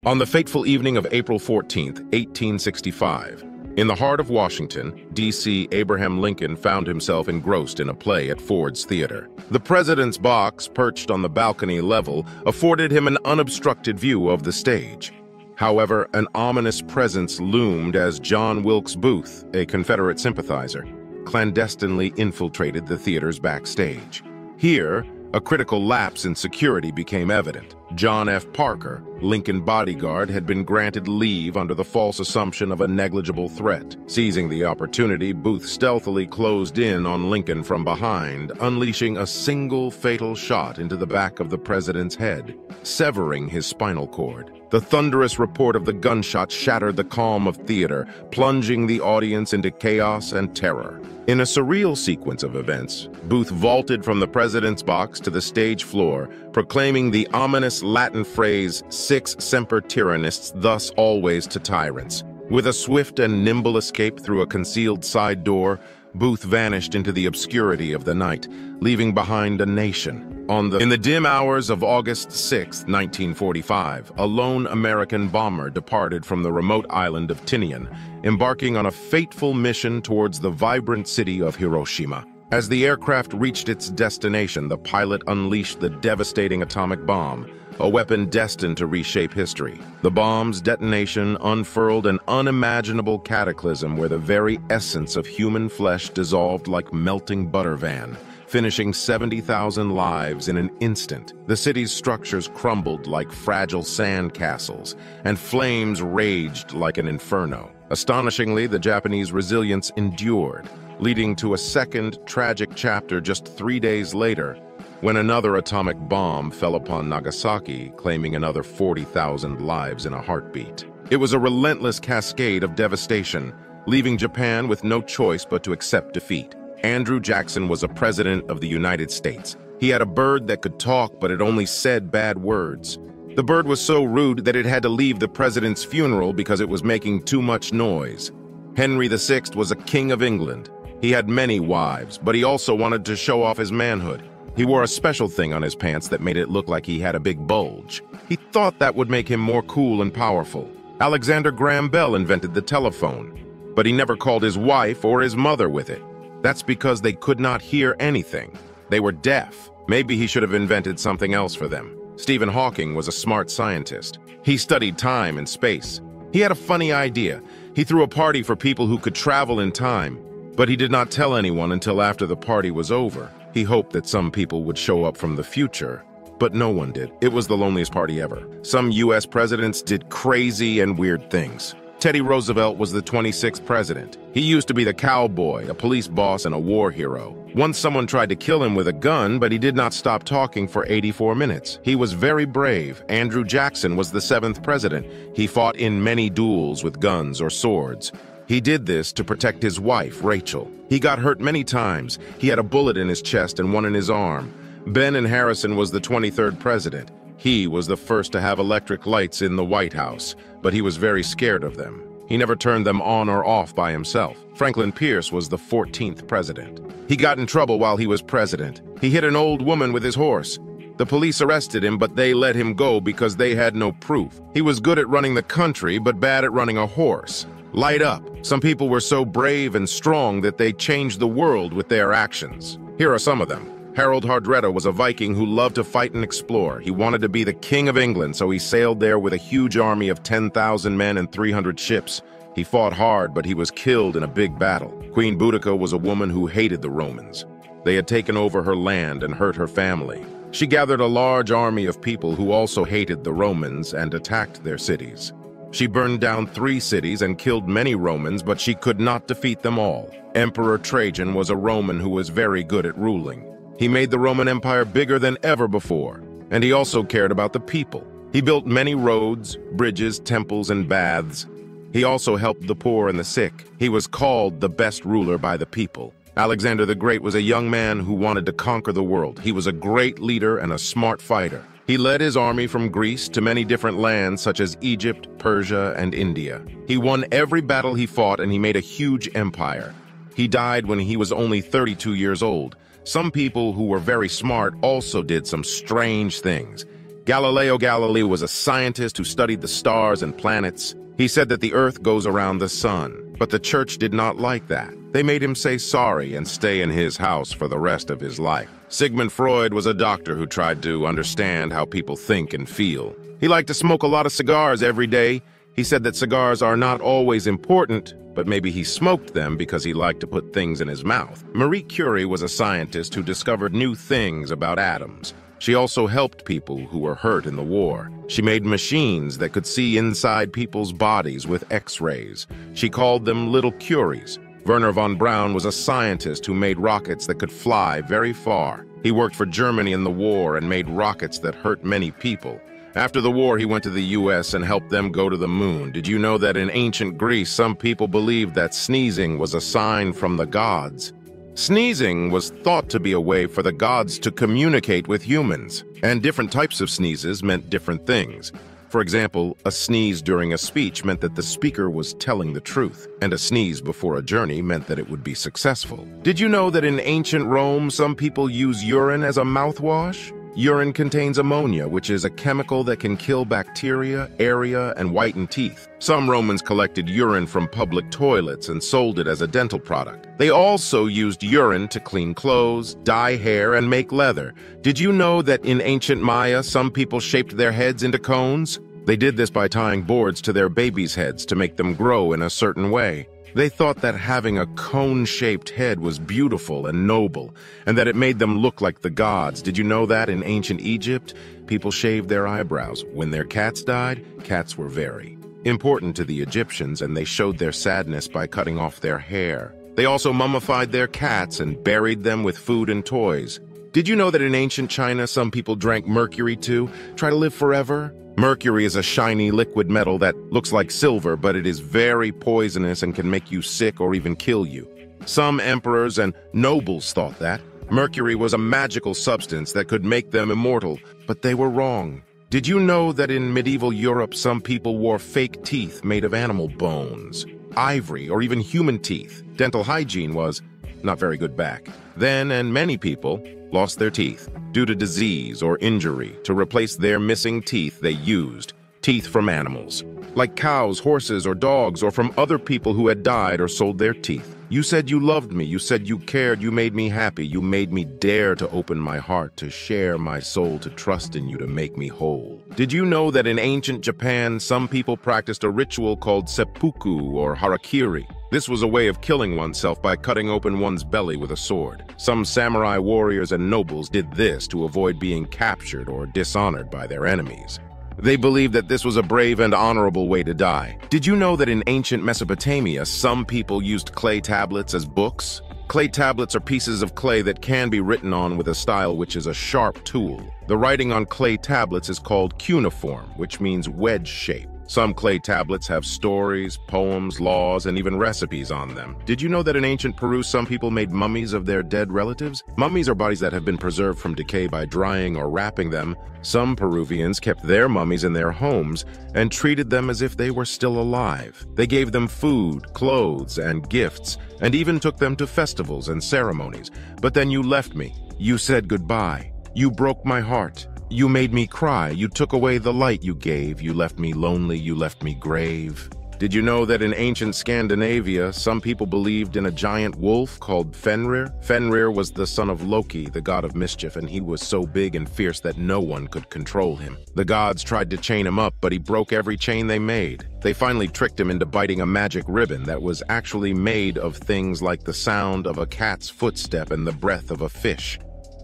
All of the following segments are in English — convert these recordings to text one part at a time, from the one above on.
On the fateful evening of April 14th, 1865, in the heart of Washington, D.C., Abraham Lincoln found himself engrossed in a play at Ford's Theater. The president's box, perched on the balcony level, afforded him an unobstructed view of the stage. However, an ominous presence loomed as John Wilkes Booth, a Confederate sympathizer, clandestinely infiltrated the theater's backstage. Here, a critical lapse in security became evident. John F. Parker, Lincoln bodyguard, had been granted leave under the false assumption of a negligible threat. Seizing the opportunity, Booth stealthily closed in on Lincoln from behind, unleashing a single fatal shot into the back of the president's head, severing his spinal cord. The thunderous report of the gunshot shattered the calm of theater, plunging the audience into chaos and terror. In a surreal sequence of events, Booth vaulted from the president's box to the stage floor, proclaiming the ominous Latin phrase, "Sic semper tyrannis, thus always to tyrants." With a swift and nimble escape through a concealed side door, Booth vanished into the obscurity of the night, leaving behind a nation. In the dim hours of August 6, 1945, a lone American bomber departed from the remote island of Tinian, embarking on a fateful mission towards the vibrant city of Hiroshima. As the aircraft reached its destination, the pilot unleashed the devastating atomic bomb, a weapon destined to reshape history. The bomb's detonation unfurled an unimaginable cataclysm where the very essence of human flesh dissolved like melting butter van, finishing 70,000 lives in an instant. The city's structures crumbled like fragile sand castles, and flames raged like an inferno. Astonishingly, the Japanese resilience endured, leading to a second tragic chapter just 3 days later, when another atomic bomb fell upon Nagasaki, claiming another 40,000 lives in a heartbeat. It was a relentless cascade of devastation, leaving Japan with no choice but to accept defeat. Andrew Jackson was a president of the United States. He had a bird that could talk, but it only said bad words. The bird was so rude that it had to leave the president's funeral because it was making too much noise. Henry VI was a king of England. He had many wives, but he also wanted to show off his manhood. He wore a special thing on his pants that made it look like he had a big bulge. He thought that would make him more cool and powerful. Alexander Graham Bell invented the telephone, but he never called his wife or his mother with it. That's because they could not hear anything. They were deaf. Maybe he should have invented something else for them. Stephen Hawking was a smart scientist. He studied time and space. He had a funny idea. He threw a party for people who could travel in time, but he did not tell anyone until after the party was over. He hoped that some people would show up from the future, but no one did. It was the loneliest party ever. Some US presidents did crazy and weird things. Teddy Roosevelt was the 26th president. He used to be the cowboy, a police boss, and a war hero. Once someone tried to kill him with a gun, but he did not stop talking for 84 minutes. He was very brave. Andrew Jackson was the 7th president. He fought in many duels with guns or swords. He did this to protect his wife, Rachel. He got hurt many times. He had a bullet in his chest and one in his arm. Benjamin Harrison was the 23rd president. He was the first to have electric lights in the White House, but he was very scared of them. He never turned them on or off by himself. Franklin Pierce was the 14th president. He got in trouble while he was president. He hit an old woman with his horse. The police arrested him, but they let him go because they had no proof. He was good at running the country, but bad at running a horse. Light up. Some people were so brave and strong that they changed the world with their actions. Here are some of them. Harold Hardrada was a Viking who loved to fight and explore. He wanted to be the king of England, so he sailed there with a huge army of 10,000 men and 300 ships. He fought hard, but he was killed in a big battle. Queen Boudica was a woman who hated the Romans. They had taken over her land and hurt her family. She gathered a large army of people who also hated the Romans and attacked their cities. She burned down 3 cities and killed many Romans, but she could not defeat them all. Emperor Trajan was a Roman who was very good at ruling. He made the Roman Empire bigger than ever before, and he also cared about the people. He built many roads, bridges, temples, and baths. He also helped the poor and the sick. He was called the best ruler by the people. Alexander the Great was a young man who wanted to conquer the world. He was a great leader and a smart fighter. He led his army from Greece to many different lands such as Egypt, Persia, and India. He won every battle he fought, and he made a huge empire. He died when he was only 32 years old. Some people who were very smart also did some strange things. Galileo Galilei was a scientist who studied the stars and planets. He said that the Earth goes around the sun, but the church did not like that. They made him say sorry and stay in his house for the rest of his life. Sigmund Freud was a doctor who tried to understand how people think and feel. He liked to smoke a lot of cigars every day. He said that cigars are not always important, but maybe he smoked them because he liked to put things in his mouth. Marie Curie was a scientist who discovered new things about atoms. She also helped people who were hurt in the war. She made machines that could see inside people's bodies with X-rays. She called them little Curies. Wernher von Braun was a scientist who made rockets that could fly very far. He worked for Germany in the war and made rockets that hurt many people. After the war, he went to the US and helped them go to the moon. Did you know that in ancient Greece, some people believed that sneezing was a sign from the gods? Sneezing was thought to be a way for the gods to communicate with humans, and different types of sneezes meant different things. For example, a sneeze during a speech meant that the speaker was telling the truth, and a sneeze before a journey meant that it would be successful. Did you know that in ancient Rome, some people use urine as a mouthwash? Urine contains ammonia, which is a chemical that can kill bacteria, area, and whiten teeth. Some Romans collected urine from public toilets and sold it as a dental product. They also used urine to clean clothes, dye hair, and make leather. Did you know that in ancient Maya, some people shaped their heads into cones? They did this by tying boards to their babies' heads to make them grow in a certain way. They thought that having a cone-shaped head was beautiful and noble, and that it made them look like the gods. Did you know that in ancient Egypt, people shaved their eyebrows? When their cats died, cats were very important to the Egyptians, and they showed their sadness by cutting off their hair. They also mummified their cats and buried them with food and toys. Did you know that in ancient China, some people drank mercury to try to live forever? Mercury is a shiny liquid metal that looks like silver, but it is very poisonous and can make you sick or even kill you. Some emperors and nobles thought that mercury was a magical substance that could make them immortal, but they were wrong. Did you know that in medieval Europe, some people wore fake teeth made of animal bones, ivory, or even human teeth? Dental hygiene was not very good back then, and many people lost their teeth due to disease or injury. To replace their missing teeth, they used teeth from animals, like cows, horses, or dogs, or from other people who had died or sold their teeth. You said you loved me, you said you cared, you made me happy, you made me dare to open my heart, to share my soul, to trust in you, to make me whole. Did you know that in ancient Japan, some people practiced a ritual called seppuku or harakiri? This was a way of killing oneself by cutting open one's belly with a sword. Some samurai warriors and nobles did this to avoid being captured or dishonored by their enemies. They believed that this was a brave and honorable way to die. Did you know that in ancient Mesopotamia, some people used clay tablets as books? Clay tablets are pieces of clay that can be written on with a style which is a sharp tool. The writing on clay tablets is called cuneiform, which means wedge shape. Some clay tablets have stories, poems, laws, and even recipes on them. Did you know that in ancient Peru, some people made mummies of their dead relatives? Mummies are bodies that have been preserved from decay by drying or wrapping them. Some Peruvians kept their mummies in their homes and treated them as if they were still alive. They gave them food, clothes, and gifts, and even took them to festivals and ceremonies. But then you left me. You said goodbye. You broke my heart. You made me cry, you took away the light you gave, you left me lonely, you left me grave. Did you know that in ancient Scandinavia, some people believed in a giant wolf called Fenrir? Fenrir was the son of Loki, the god of mischief, and he was so big and fierce that no one could control him. The gods tried to chain him up, but he broke every chain they made. They finally tricked him into biting a magic ribbon that was actually made of things like the sound of a cat's footstep and the breath of a fish.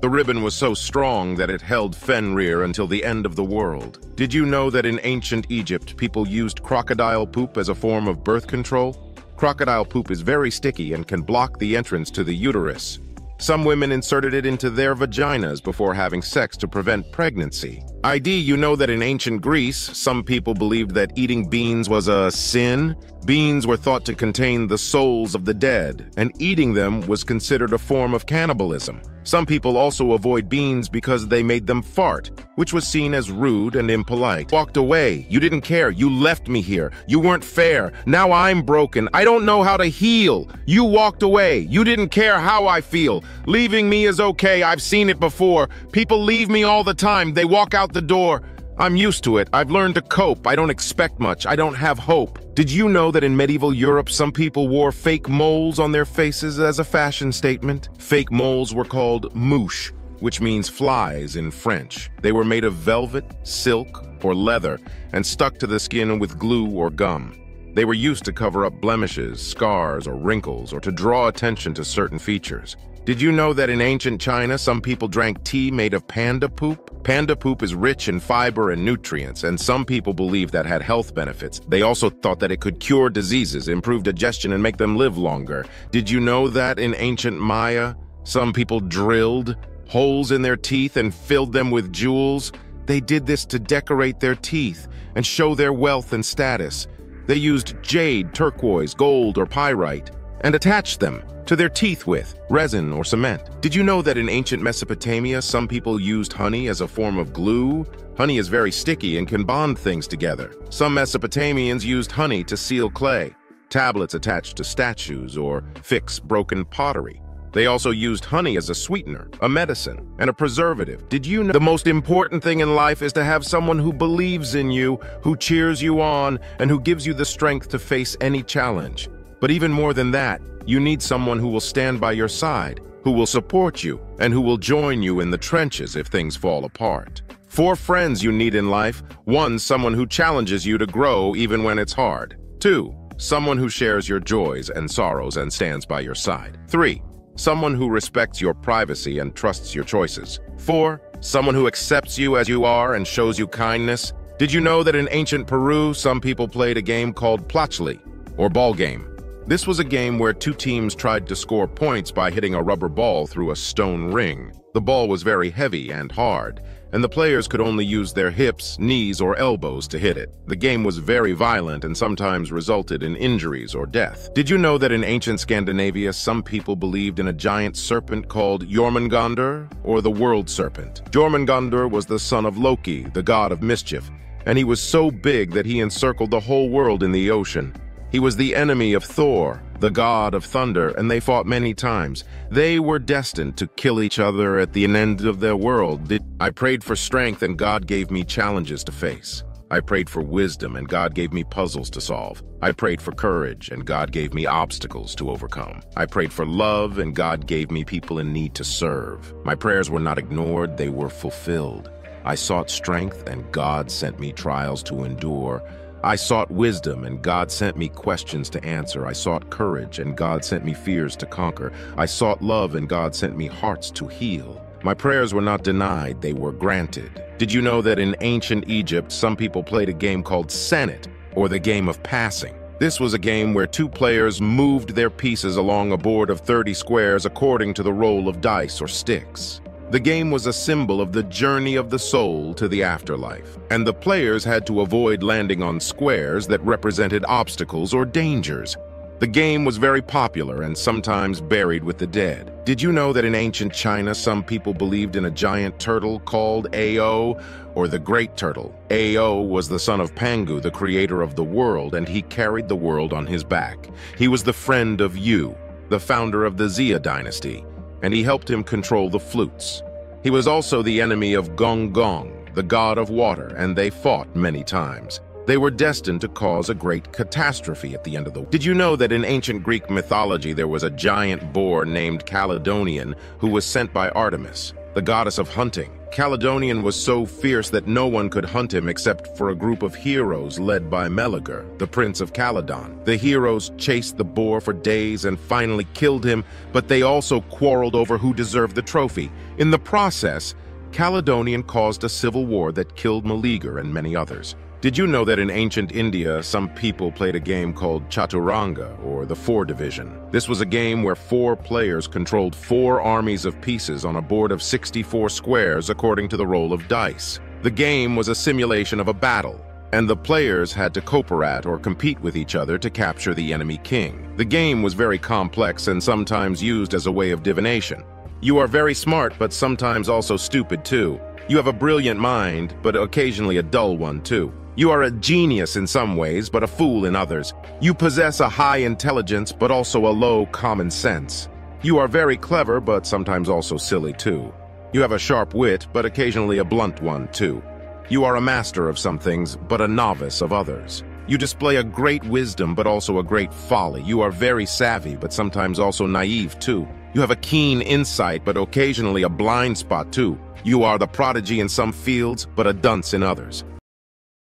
The ribbon was so strong that it held Fenrir until the end of the world. Did you know that in ancient Egypt, people used crocodile poop as a form of birth control? Crocodile poop is very sticky and can block the entrance to the uterus. Some women inserted it into their vaginas before having sex to prevent pregnancy. You know that in ancient Greece, some people believed that eating beans was a sin? Beans were thought to contain the souls of the dead, and eating them was considered a form of cannibalism. Some people also avoid beans because they made them fart, which was seen as rude and impolite. Walked away. You didn't care. You left me here. You weren't fair. Now I'm broken. I don't know how to heal. You walked away. You didn't care how I feel. Leaving me is okay. I've seen it before. People leave me all the time. They walk out the door. I'm used to it. I've learned to cope. I don't expect much. I don't have hope. Did you know that in medieval Europe, some people wore fake moles on their faces as a fashion statement? Fake moles were called mouches, which means flies in French. They were made of velvet, silk, or leather and stuck to the skin with glue or gum. They were used to cover up blemishes, scars, or wrinkles, or to draw attention to certain features. Did you know that in ancient China, some people drank tea made of panda poop? Panda poop is rich in fiber and nutrients, and some people believe that had health benefits. They also thought that it could cure diseases, improve digestion, and make them live longer. Did you know that in ancient Maya, some people drilled holes in their teeth and filled them with jewels? They did this to decorate their teeth and show their wealth and status. They used jade, turquoise, gold, or pyrite and attached them to their teeth with resin or cement. Did you know that in ancient Mesopotamia, some people used honey as a form of glue? Honey is very sticky and can bond things together. Some Mesopotamians used honey to seal clay, tablets attached to statues, or fix broken pottery. They also used honey as a sweetener, a medicine, and a preservative. Did you know the most important thing in life is to have someone who believes in you, who cheers you on, and who gives you the strength to face any challenge? But even more than that, you need someone who will stand by your side, who will support you, and who will join you in the trenches if things fall apart. 4 friends you need in life. 1, someone who challenges you to grow even when it's hard. 2, someone who shares your joys and sorrows and stands by your side. 3, someone who respects your privacy and trusts your choices. 4, someone who accepts you as you are and shows you kindness. Did you know that in ancient Peru, some people played a game called Plachli, or ball game? This was a game where 2 teams tried to score points by hitting a rubber ball through a stone ring. The ball was very heavy and hard, and the players could only use their hips, knees, or elbows to hit it. The game was very violent and sometimes resulted in injuries or death. Did you know that in ancient Scandinavia, some people believed in a giant serpent called Jormungandr, or the world serpent? Jormungandr was the son of Loki, the god of mischief, and he was so big that he encircled the whole world in the ocean. He was the enemy of Thor, the god of thunder, and they fought many times. They were destined to kill each other at the end of their world. I prayed for strength, and God gave me challenges to face. I prayed for wisdom, and God gave me puzzles to solve. I prayed for courage, and God gave me obstacles to overcome. I prayed for love, and God gave me people in need to serve. My prayers were not ignored, they were fulfilled. I sought strength, and God sent me trials to endure. I sought wisdom, and God sent me questions to answer. I sought courage, and God sent me fears to conquer. I sought love, and God sent me hearts to heal. My prayers were not denied, they were granted. Did you know that in ancient Egypt, some people played a game called Senet, or the game of passing? This was a game where 2 players moved their pieces along a board of 30 squares according to the roll of dice or sticks. The game was a symbol of the journey of the soul to the afterlife, and the players had to avoid landing on squares that represented obstacles or dangers. The game was very popular and sometimes buried with the dead. Did you know that in ancient China, some people believed in a giant turtle called Ao, or the Great Turtle? Ao was the son of Pangu, the creator of the world, and he carried the world on his back. He was the friend of Yu, the founder of the Xia dynasty, and he helped him control the flutes. He was also the enemy of Gong Gong, the god of water, and they fought many times. They were destined to cause a great catastrophe at the end of the war. Did you know that in ancient Greek mythology there was a giant boar named Caledonian who was sent by Artemis, the goddess of hunting? Caledonian was so fierce that no one could hunt him except for a group of heroes led by Meleager, the prince of Caledon. The heroes chased the boar for days and finally killed him, but they also quarreled over who deserved the trophy. In the process, Caledonian caused a civil war that killed Meleager and many others. Did you know that in ancient India, some people played a game called Chaturanga, or the Four Division? This was a game where 4 players controlled 4 armies of pieces on a board of 64 squares according to the roll of dice. The game was a simulation of a battle, and the players had to cooperate or compete with each other to capture the enemy king. The game was very complex and sometimes used as a way of divination. You are very smart, but sometimes also stupid too. You have a brilliant mind, but occasionally a dull one too. You are a genius in some ways, but a fool in others. You possess a high intelligence, but also a low common sense. You are very clever, but sometimes also silly too. You have a sharp wit, but occasionally a blunt one too. You are a master of some things, but a novice of others. You display a great wisdom, but also a great folly. You are very savvy, but sometimes also naive, too. You have a keen insight, but occasionally a blind spot, too. You are the prodigy in some fields, but a dunce in others.